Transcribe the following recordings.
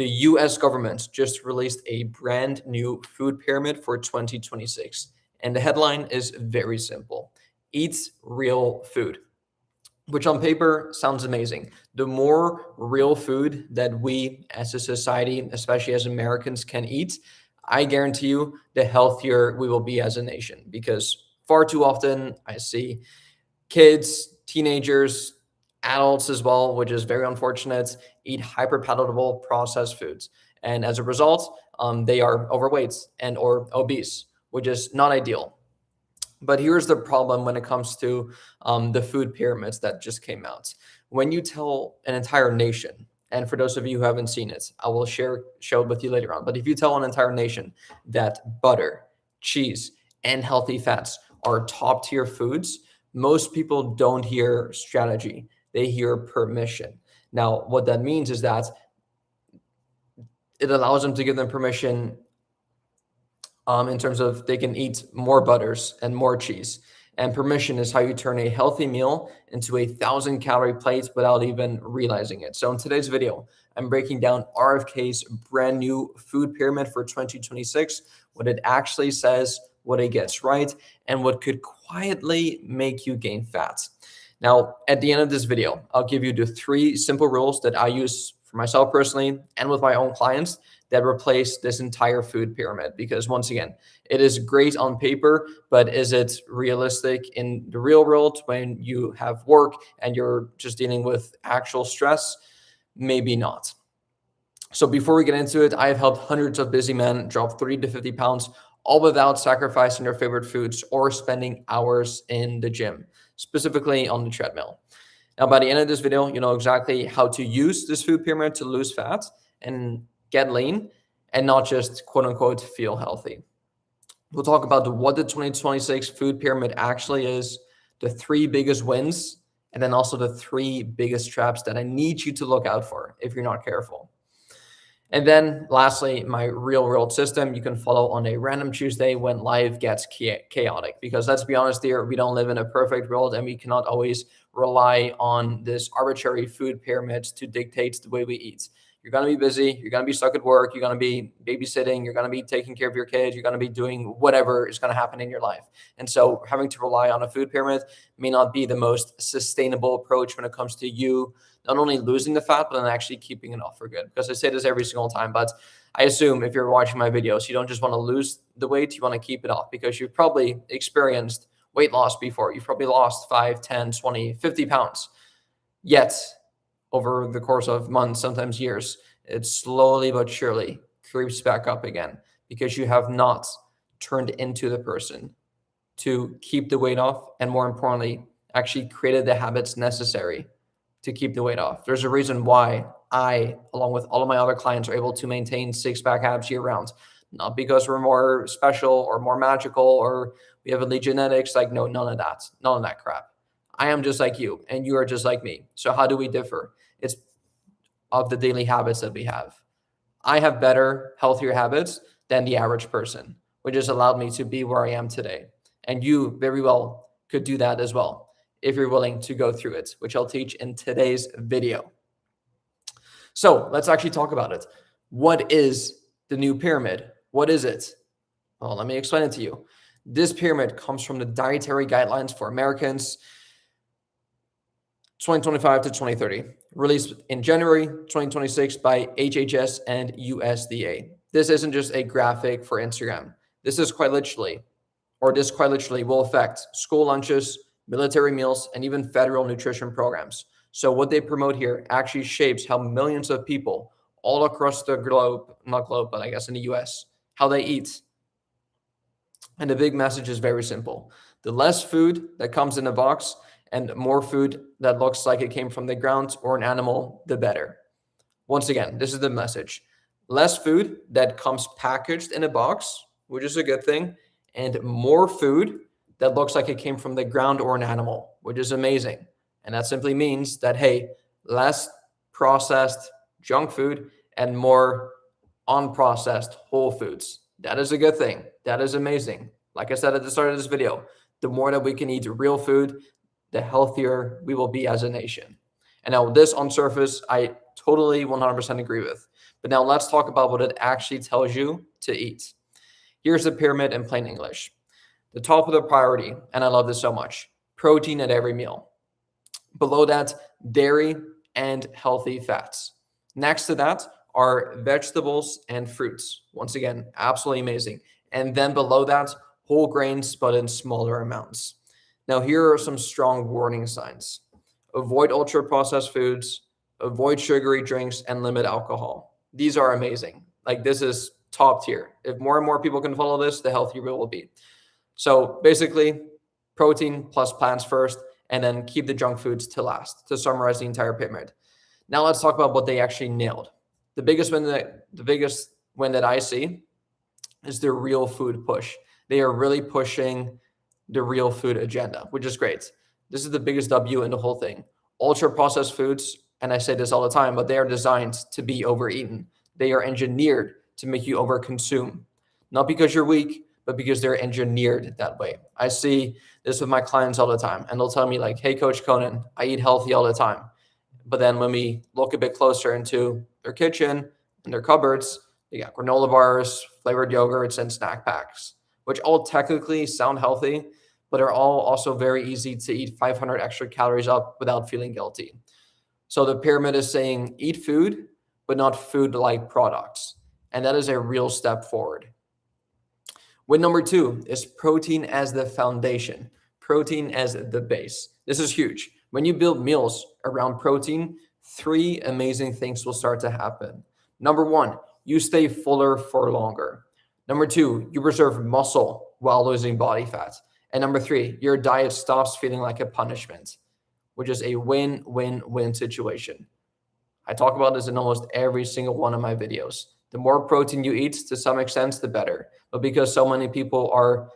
The US government just released a brand new food pyramid for 2026. And the headline is very simple: Eat real food, which on paper sounds amazing. The more real food that we as a society, especially as Americans, can eat, I guarantee you the healthier we will be as a nation. Because far too often I see kids, teenagers, adults as well, which is very unfortunate, eat hyper palatable processed foods. And as a result, they are overweight and or obese, which is not ideal. But here's the problem when it comes to the food pyramids that just came out. When you tell an entire nation, and for those of you who haven't seen it, I will show it with you later on. But if you tell an entire nation that butter, cheese, and healthy fats are top tier foods, most people don't hear strategy. They hear permission. Now, what that means is that it allows them to give them permission in terms of they can eat more butters and more cheese. And permission is how you turn a healthy meal into 1,000-calorie plate without even realizing it. So in today's video, I'm breaking down RFK's brand new food pyramid for 2026, what it actually says, what it gets right, and what could quietly make you gain fat. Now, at the end of this video, I'll give you the 3 simple rules that I use for myself personally and with my own clients that replace this entire food pyramid. Because once again, it is great on paper, but is it realistic in the real world when you have work and you're just dealing with actual stress? Maybe not. So before we get into it, I have helped hundreds of busy men drop 30 to 50 pounds, all without sacrificing their favorite foods or spending hours in the gym, specifically on the treadmill. Now, by the end of this video, you know exactly how to use this food pyramid to lose fat and get lean and not just quote unquote feel healthy. We'll talk about what the 2026 food pyramid actually is, the 3 biggest wins, and then also the 3 biggest traps that I need you to look out for if you're not careful. And then lastly, my real world system you can follow on a random Tuesday when life gets chaotic. Because let's be honest here, we don't live in a perfect world and we cannot always rely on this arbitrary food pyramid to dictate the way we eat. You're going to be busy. You're going to be stuck at work. You're going to be babysitting. You're going to be taking care of your kids. You're going to be doing whatever is going to happen in your life. And so having to rely on a food pyramid may not be the most sustainable approach when it comes to you not only losing the fat, but then actually keeping it off for good. Because I say this every single time, but I assume if you're watching my videos, you don't just want to lose the weight, you want to keep it off because you've probably experienced weight loss before. You've probably lost 5, 10, 20, 50 pounds. Yet, over the course of months, sometimes years, it slowly but surely creeps back up again because you have not turned into the person to keep the weight off and, more importantly, actually created the habits necessary to keep the weight off. There's a reason why I, along with all of my other clients, are able to maintain 6-pack abs year round. Not because we're more special or more magical or we have elite genetics. Like, no, none of that. None of that crap. I am just like you and you are just like me. So how do we differ? It's of the daily habits that we have. I have better, healthier habits than the average person, which has allowed me to be where I am today. And you very well could do that as well if you're willing to go through it, which I'll teach in today's video. So let's actually talk about it. What is the new pyramid? What is it? Well, let me explain it to you. This pyramid comes from the Dietary Guidelines for Americans 2025 to 2030, released in January 2026 by HHS and USDA. This isn't just a graphic for Instagram. This quite literally will affect school lunches, military meals, and even federal nutrition programs. So what they promote here actually shapes how millions of people all across the globe, not globe, but I guess in the US, how they eat. And the big message is very simple. The less food that comes in a box and more food that looks like it came from the ground or an animal, the better. Once again, this is the message. Less food that comes packaged in a box, which is a good thing, and more food that looks like it came from the ground or an animal, which is amazing. And that simply means that, hey, less processed junk food and more unprocessed whole foods. That is a good thing. That is amazing. Like I said at the start of this video, the more that we can eat real food, the healthier we will be as a nation. And now this on surface, I totally 100% agree with. But now let's talk about what it actually tells you to eat. Here's the pyramid in plain English. The top of the priority, and I love this so much, protein at every meal. Below that, dairy and healthy fats. Next to that are vegetables and fruits. Once again, absolutely amazing. And then below that, whole grains, but in smaller amounts. Now, here are some strong warning signs. Avoid ultra-processed foods, avoid sugary drinks, and limit alcohol. These are amazing. Like, this is top tier. If more and more people can follow this, the healthier we will be. So basically, protein plus plants first, and then keep the junk foods to last, to summarize the entire pyramid. Now let's talk about what they actually nailed. The biggest win that I see is the real food push. They are really pushing the real food agenda, which is great. This is the biggest W in the whole thing. Ultra processed foods, and I say this all the time, but they are designed to be overeaten. They are engineered to make you overconsume, not because you're weak, but because they're engineered that way. I see this with my clients all the time, and they'll tell me like, hey, Coach Cohnan, I eat healthy all the time. But then when we look a bit closer into their kitchen and their cupboards, they got granola bars, flavored yogurts, and snack packs, which all technically sound healthy, but are all also very easy to eat 500 extra calories up without feeling guilty. So the pyramid is saying eat food, but not food-like products. And that is a real step forward. Win number 2 is protein as the foundation, protein as the base. This is huge. When you build meals around protein, 3 amazing things will start to happen. Number 1, you stay fuller for longer. Number 2, you preserve muscle while losing body fat. And number 3, your diet stops feeling like a punishment, which is a win-win-win situation. I talk about this in almost every single one of my videos. The more protein you eat, to some extent, the better. But because so many people are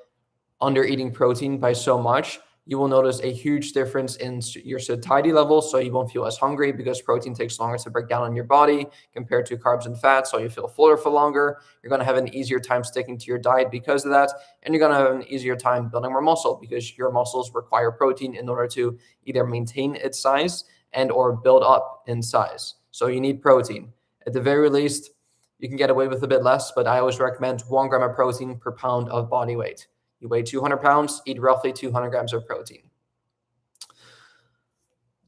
under eating protein by so much, you will notice a huge difference in your satiety level. So you won't feel as hungry because protein takes longer to break down in your body compared to carbs and fats. So you feel fuller for longer. You're going to have an easier time sticking to your diet because of that. And you're going to have an easier time building more muscle because your muscles require protein in order to either maintain its size and or build up in size. So you need protein. At the very least, you can get away with a bit less, but I always recommend 1 gram of protein per pound of body weight. You weigh 200 pounds, eat roughly 200 grams of protein.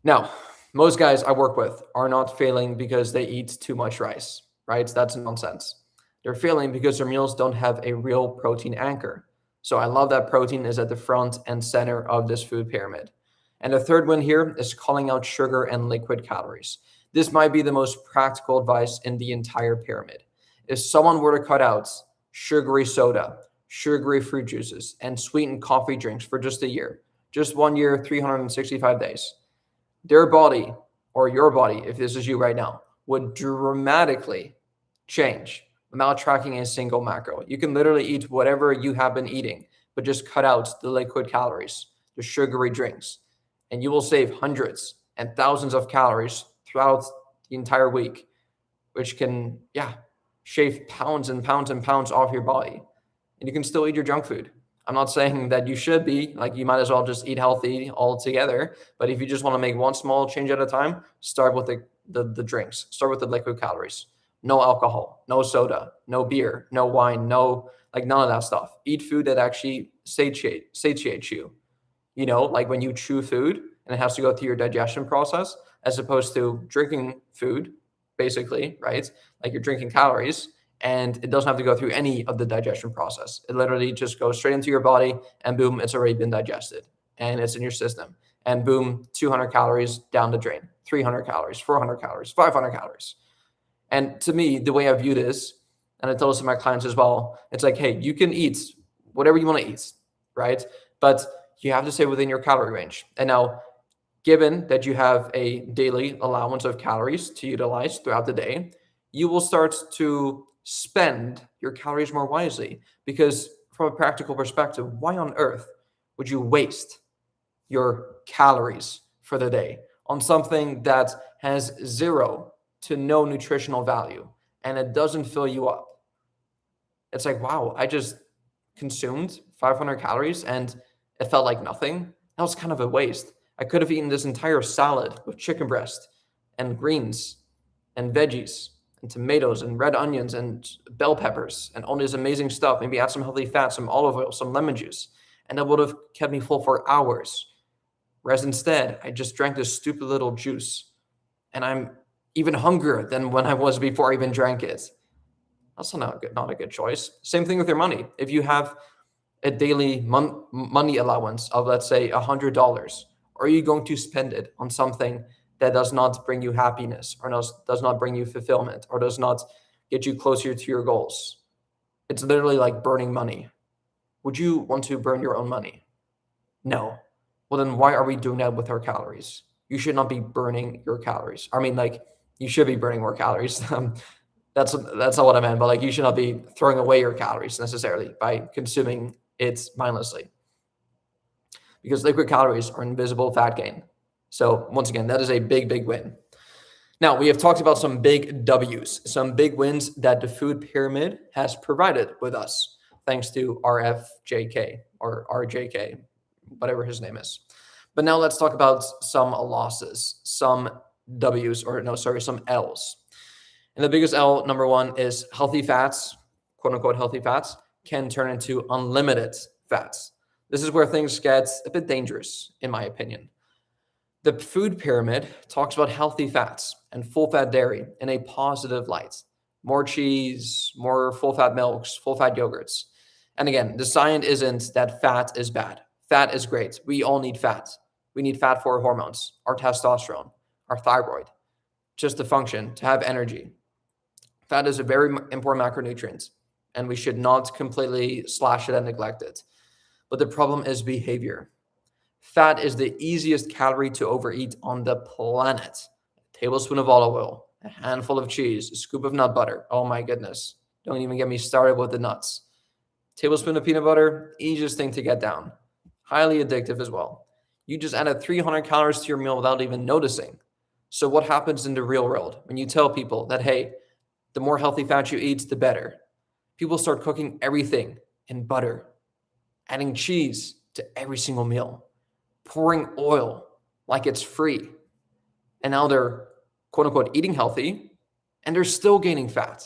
Now, most guys I work with are not failing because they eat too much rice, right? That's nonsense. They're failing because their meals don't have a real protein anchor. So I love that protein is at the front and center of this food pyramid. And the third one here is calling out sugar and liquid calories. This might be the most practical advice in the entire pyramid. If someone were to cut out sugary soda, sugary fruit juices, and sweetened coffee drinks for just a year, just 1 year, 365 days, their body, or your body, if this is you right now, would dramatically change without tracking a single macro. You can literally eat whatever you have been eating, but just cut out the liquid calories, the sugary drinks, and you will save hundreds and thousands of calories throughout the entire week, which can, shave pounds and pounds and pounds off your body. And you can still eat your junk food. I'm not saying that you should be, like you might as well just eat healthy altogether. But if you just want to make one small change at a time, start with the drinks. Start with the liquid calories. No alcohol, no soda, no beer, no wine, none of that stuff. Eat food that actually satiates you. You know, like when you chew food and it has to go through your digestion process, as opposed to drinking food, basically, right? Like you're drinking calories and it doesn't have to go through any of the digestion process. It literally just goes straight into your body and boom, it's already been digested and it's in your system. And boom, 200 calories down the drain, 300 calories, 400 calories, 500 calories. And to me, the way I view this, and I tell this to my clients as well, it's like, hey, you can eat whatever you want to eat, right? But you have to stay within your calorie range. And now, given that you have a daily allowance of calories to utilize throughout the day, you will start to spend your calories more wisely. Because from a practical perspective, why on earth would you waste your calories for the day on something that has 0 to no nutritional value and it doesn't fill you up? It's like, wow, I just consumed 500 calories and it felt like nothing. That was kind of a waste. I could have eaten this entire salad with chicken breast and greens and veggies and tomatoes and red onions and bell peppers and all this amazing stuff. Maybe add some healthy fat, some olive oil, some lemon juice, and that would have kept me full for hours. Whereas instead, I just drank this stupid little juice, and I'm even hungrier than when I was before I even drank it. That's not a good choice. Same thing with your money. If you have a daily money allowance of, let's say, $100, are you going to spend it on something that does not bring you happiness, or does not bring you fulfillment, or does not get you closer to your goals? It's literally like burning money. Would you want to burn your own money? No. Well, then why are we doing that with our calories? You should not be burning your calories. I mean, like, you should be burning more calories. That's not what I meant, but like, you should not be throwing away your calories necessarily by consuming it mindlessly, because liquid calories are invisible fat gain. So once again, that is a big, big win. Now, we have talked about some big W's, some big wins that the food pyramid has provided with us, thanks to RFJK or RJK, whatever his name is. But now let's talk about some losses, some some L's. And the biggest L, number one, is healthy fats, quote unquote healthy fats, can turn into unlimited fats. This is where things get a bit dangerous, in my opinion. The food pyramid talks about healthy fats and full fat dairy in a positive light. More cheese, more full fat milks, full fat yogurts. And again, the science isn't that fat is bad. Fat is great. We all need fat. We need fat for our hormones, our testosterone, our thyroid, just to function, to have energy. Fat is a very important macronutrient, and we should not completely slash it and neglect it. But the problem is behavior. Fat is the easiest calorie to overeat on the planet. A tablespoon of olive oil, a handful of cheese, a scoop of nut butter. Oh my goodness. Don't even get me started with the nuts. Tablespoon of peanut butter, easiest thing to get down. Highly addictive as well. You just added 300 calories to your meal without even noticing. So what happens in the real world when you tell people that, hey, the more healthy fat you eat, the better? People start cooking everything in butter, adding cheese to every single meal, pouring oil like it's free. And now they're, quote unquote, eating healthy, and they're still gaining fat.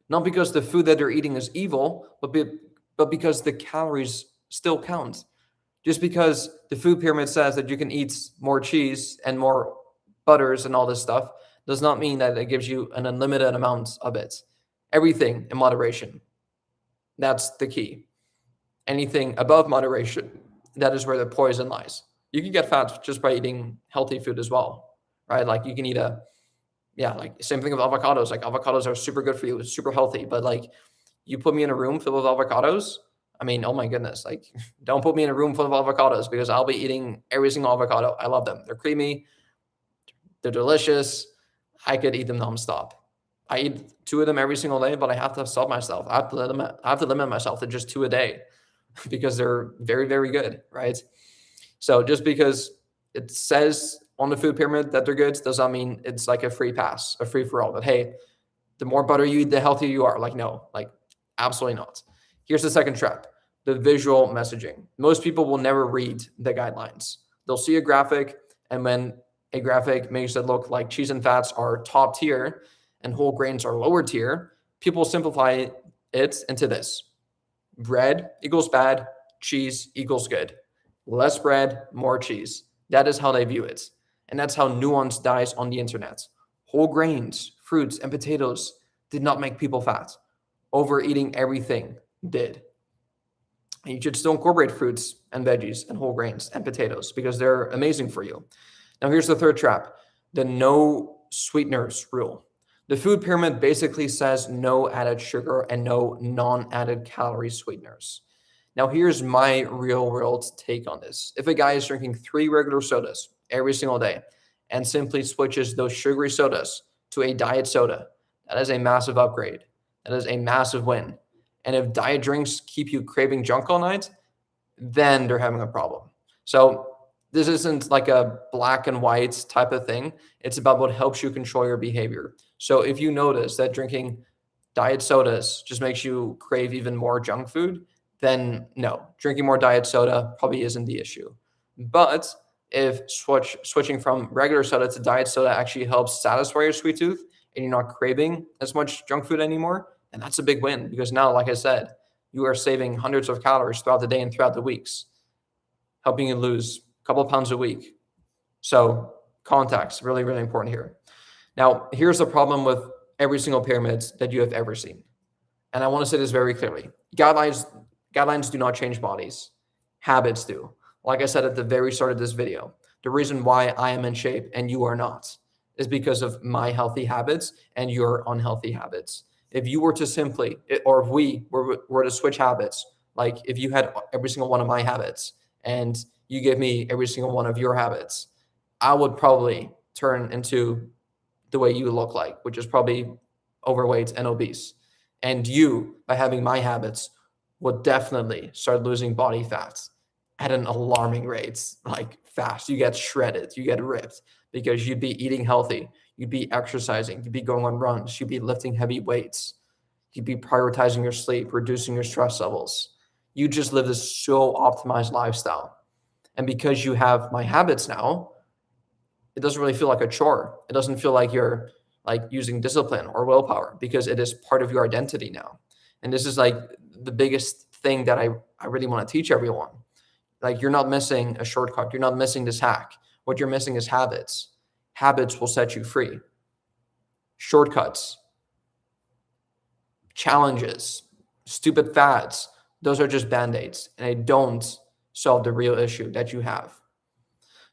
Not because the food that they're eating is evil, but because the calories still count. Just because the food pyramid says that you can eat more cheese and more butters and all this stuff does not mean that it gives you an unlimited amount of it. Everything in moderation. That's the key. Anything above moderation, that is where the poison lies. You can get fat just by eating healthy food as well, right? Like you can eat like same thing with avocados. Like avocados are super good for you. It's super healthy. But like you put me in a room filled with avocados, I mean, oh my goodness, like don't put me in a room full of avocados, because I'll be eating every single avocado. I love them. They're creamy. They're delicious. I could eat them nonstop. I eat 2 of them every single day, but I have to stop myself. I have to limit myself to just 2 a day because they're very, very good, right? So just because it says on the food pyramid that they're good does not mean it's like a free pass, a free for all. That, hey, the more butter you eat, the healthier you are. Like, no, like absolutely not. Here's the second trap, the visual messaging. Most people will never read the guidelines. They'll see a graphic, and when a graphic makes it look like cheese and fats are top tier and whole grains are lower tier, people simplify it into this. Bread equals bad, cheese equals good. Less bread, more cheese. That is how they view it. And that's how nuance dies on the internet. Whole grains, fruits, and potatoes did not make people fat. Overeating everything did. And you should still incorporate fruits and veggies and whole grains and potatoes because they're amazing for you. Now, here's the third trap, the no sweeteners rule. The food pyramid basically says no added sugar and no non-added calorie sweeteners. Now, here's my real world take on this. If a guy is drinking 3 regular sodas every single day and simply switches those sugary sodas to a diet soda, that is a massive upgrade. That is a massive win. And if diet drinks keep you craving junk all night, then they're having a problem. So this isn't like a black and white type of thing. It's about what helps you control your behavior. So if you notice that drinking diet sodas just makes you crave even more junk food, then no, drinking more diet soda probably isn't the issue. But if switching from regular soda to diet soda actually helps satisfy your sweet tooth and you're not craving as much junk food anymore, and that's a big win because now, like I said, you are saving hundreds of calories throughout the day and throughout the weeks, helping you lose a couple of pounds a week. So context, really, really important here. Now, here's the problem with every single pyramid that you have ever seen. And I want to say this very clearly. Guidelines do not change bodies. Habits do. Like I said at the very start of this video, the reason why I am in shape and you are not is because of my healthy habits and your unhealthy habits. If you were to simply, or if we were to switch habits, like if you had every single one of my habits and you gave me every single one of your habits, I would probably turn into the way you look like, which is probably overweight and obese. And you, by having my habits, would definitely start losing body fat at an alarming rate, like fast. You get shredded, you get ripped because you'd be eating healthy, you'd be exercising, you'd be going on runs, you'd be lifting heavy weights, you'd be prioritizing your sleep, reducing your stress levels. You just live this so optimized lifestyle. And because you have my habits now, it doesn't really feel like a chore. It doesn't feel like you're like using discipline or willpower because it is part of your identity now. And this is like the biggest thing that I really want to teach everyone. Like you're not missing a shortcut. You're not missing this hack. What you're missing is habits. Habits will set you free. Shortcuts, challenges, stupid fads, those are just band-aids and they don't solve the real issue that you have.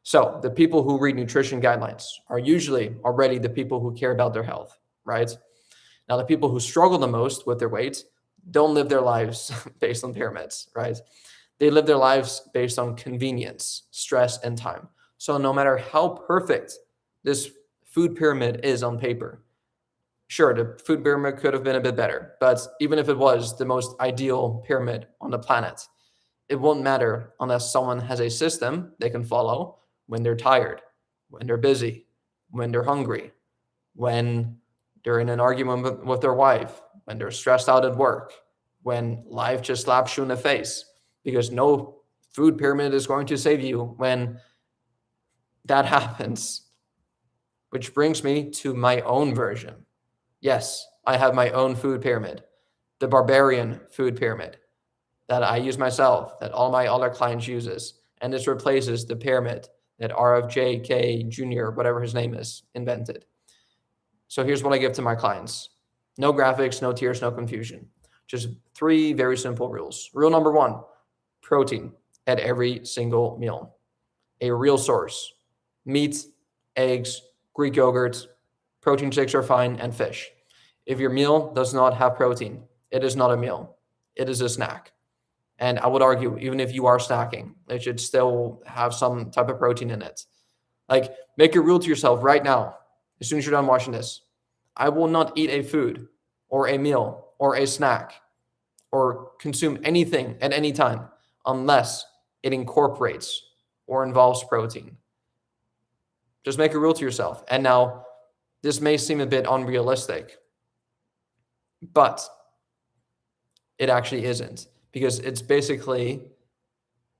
So the people who read nutrition guidelines are usually already the people who care about their health, right? Now, the people who struggle the most with their weight don't live their lives based on pyramids, right? They live their lives based on convenience, stress, and time. So no matter how perfect this food pyramid is on paper, sure, the food pyramid could have been a bit better, but even if it was the most ideal pyramid on the planet, it won't matter unless someone has a system they can follow when they're tired, when they're busy, when they're hungry, when they're in an argument with their wife, when they're stressed out at work, when life just slaps you in the face, because no food pyramid is going to save you when that happens. Which brings me to my own version. Yes, I have my own food pyramid, the Barbarian food pyramid that I use myself, that all my other clients uses. And this replaces the pyramid that RFK Jr., whatever his name is, invented. So here's what I give to my clients. No graphics, no tears, no confusion. Just 3 very simple rules. Rule number 1, protein at every single meal. A real source. Meat, eggs, Greek yogurt, protein shakes are fine, and fish. If your meal does not have protein, it is not a meal. It is a snack. And I would argue, even if you are snacking, it should still have some type of protein in it. Like, make a rule to yourself right now, as soon as you're done watching this. I will not eat a food or a meal or a snack or consume anything at any time unless it incorporates or involves protein. Just make a rule to yourself. And now, this may seem a bit unrealistic, but it actually isn't. Because it's basically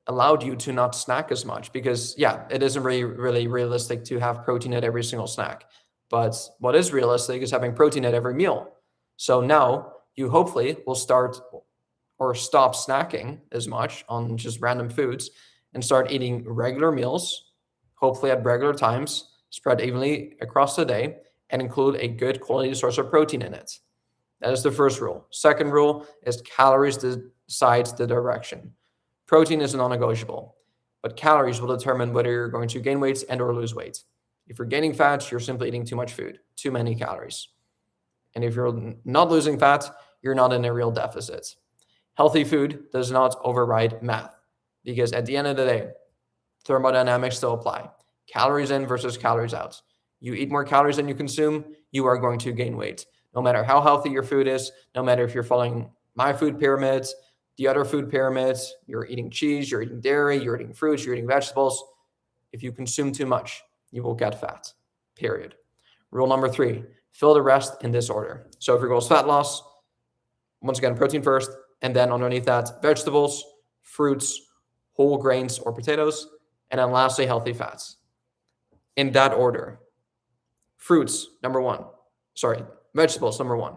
allowed you to not snack as much because, yeah, it isn't really realistic to have protein at every single snack. But what is realistic is having protein at every meal. So now you hopefully will start or stop snacking as much on just random foods and start eating regular meals, hopefully at regular times, spread evenly across the day, and include a good quality source of protein in it. That is the first rule. Second rule is calories decides the direction. Protein is non-negotiable, but calories will determine whether you're going to gain weight and or lose weight. If you're gaining fat, you're simply eating too much food, too many calories. And if you're not losing fat, you're not in a real deficit. Healthy food does not override math because at the end of the day, thermodynamics still apply. Calories in versus calories out. You eat more calories than you consume, you are going to gain weight. No matter how healthy your food is, no matter if you're following my food pyramids, the other food pyramids, you're eating cheese, you're eating dairy, you're eating fruits, you're eating vegetables. If you consume too much, you will get fat, period. Rule number 3, fill the rest in this order. So if your goal is fat loss, once again, protein first, and then underneath that, vegetables, fruits, whole grains or potatoes, and then lastly, healthy fats. In that order. Fruits, number 1. Vegetables, number 1.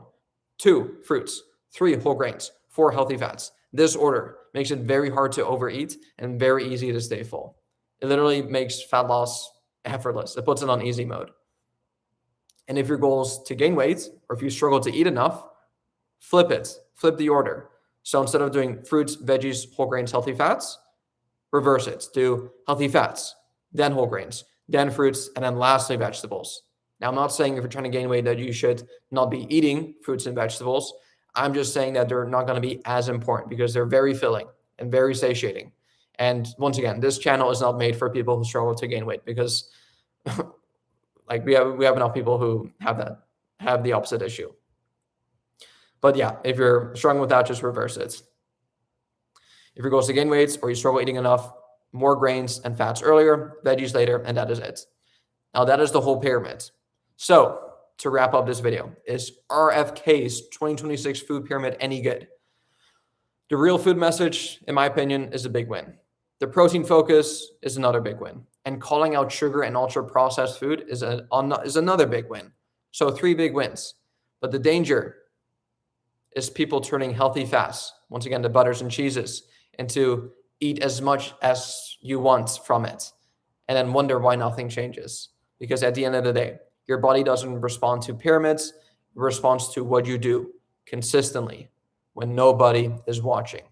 2, fruits. 3, whole grains. 4, healthy fats. This order makes it very hard to overeat and very easy to stay full. It literally makes fat loss effortless. It puts it on easy mode. And if your goal is to gain weight, or if you struggle to eat enough, flip it. Flip the order. So instead of doing fruits, veggies, whole grains, healthy fats, reverse it. Do healthy fats, then whole grains, then fruits, and then lastly vegetables. Now, I'm not saying if you're trying to gain weight that you should not be eating fruits and vegetables. I'm just saying that they're not going to be as important because they're very filling and very satiating. And once again, this channel is not made for people who struggle to gain weight because like we have enough people who have the opposite issue. But yeah, if you're struggling with that, just reverse it. If your goal is to gain weight or you struggle eating enough, more grains and fats earlier, veggies later, and that is it. Now that is the whole pyramid. So to wrap up this video, is RFK's 2026 food pyramid any good? The real food message, in my opinion, is a big win. The protein focus is another big win. And calling out sugar and ultra-processed food is another big win. So 3 big wins. But the danger is people turning healthy fats, once again, the butters and cheeses, into eat as much as you want from it, and then wonder why nothing changes. Because at the end of the day, your body doesn't respond to pyramids, it responds to what you do consistently when nobody is watching.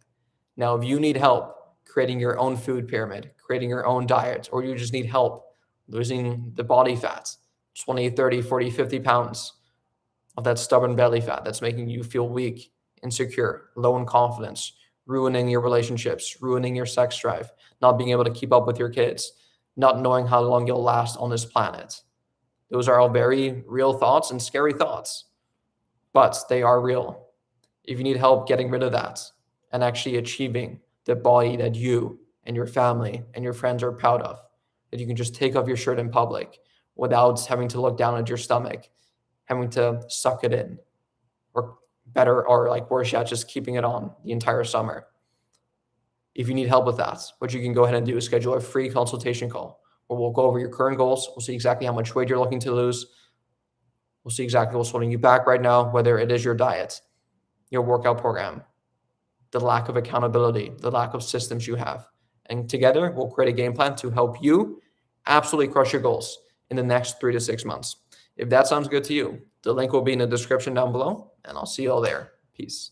Now, if you need help creating your own food pyramid, creating your own diet, or you just need help losing the body fat, 20, 30, 40, 50 pounds of that stubborn belly fat that's making you feel weak, insecure, low in confidence, ruining your relationships, ruining your sex drive, not being able to keep up with your kids, not knowing how long you'll last on this planet. Those are all very real thoughts and scary thoughts, but they are real. If you need help getting rid of that and actually achieving the body that you and your family and your friends are proud of, that you can just take off your shirt in public without having to look down at your stomach, having to suck it in, or better, or like worse yet, just keeping it on the entire summer. If you need help with that, what you can go ahead and do is schedule a free consultation call where we'll go over your current goals. We'll see exactly how much weight you're looking to lose. We'll see exactly what's holding you back right now, whether it is your diet, your workout program, the lack of accountability, the lack of systems you have. And together, we'll create a game plan to help you absolutely crush your goals in the next 3 to 6 months. If that sounds good to you, the link will be in the description down below, and I'll see you all there. Peace.